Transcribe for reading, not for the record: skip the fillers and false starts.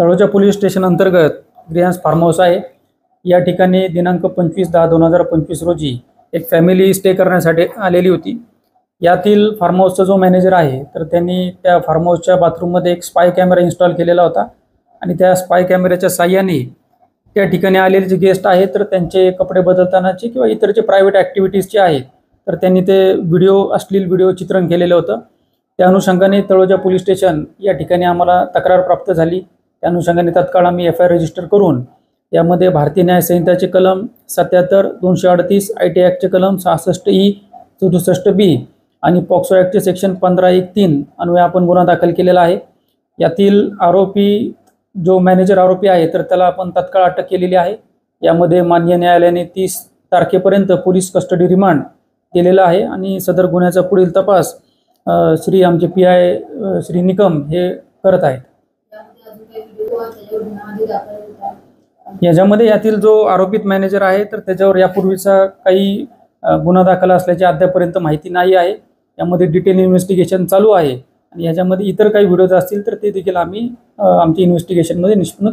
Taloja police station अंतर्गत Green's form house आहे। या ठिकाणी दिनांक 25/10/2025 रोजी एक फॅमिली स्टे करण्यासाठी आलेली होती। यातील फार्म हाऊसचा जो मॅनेजर आहे तर त्यांनी त्या फार्म हाऊसच्या बाथरूममध्ये एक स्पाय कॅमेरा इन्स्टॉल केलेला होता आणि त्या स्पाय कॅमेऱ्याच्या साहाय्याने त्या ठिकाणी आलेले जे गेस्ट आहेत तर त्यांचे कपडे बदलतानाचे किंवा इतर जे प्रायव्हेट ॲक्टिव्हिटीजचे आहेत तर त्यांनी ते अश्लील व्हिडिओ चित्रण केलेलं होतं। त्या अनुषंगाने तळोजा पोलीस स्टेशन या ठिकाणी आम्हाला तक्रार प्राप्त झाली। त्या अनुषंगाने तात्काळ आम्ही FIR रजिस्टर करून यामध्ये भारतीय न्याय संहिताचे कलम 77, 238, IT ॲक्टचे कलम 66E, 64B आणि पॉक्सो ॲक्टचे सेक्शन 15(1)(3) अन्वये आपण गुन्हा दाखल केलेला आहे। यातील आरोपी जो मॅनेजर आरोपी आहे तर त्याला आपण तत्काळ अटक केलेली आहे। यामध्ये माननीय न्यायालयाने 30 तारखेपर्यंत पोलीस कस्टडी रिमांड दिलेला आहे आणि सदर गुन्ह्याचा पुढील तपास श्री आमचे PI श्री निकम हे करत आहेत। याच्यामध्ये यातील जो आरोपित मॅनेजर आहे तर त्याच्यावर यापूर्वीचा काही गुन्हा दाखल असल्याची अद्यापर्यंत माहिती नाही आहे। यामध्ये डिटेल इन्व्हेस्टिगेशन चालू आहे आणि याच्यामध्ये इतर काही व्हिडिओज असतील तर ते देखील आम्ही आमच्या इन्व्हेस्टिगेशनमध्ये निष्पन्न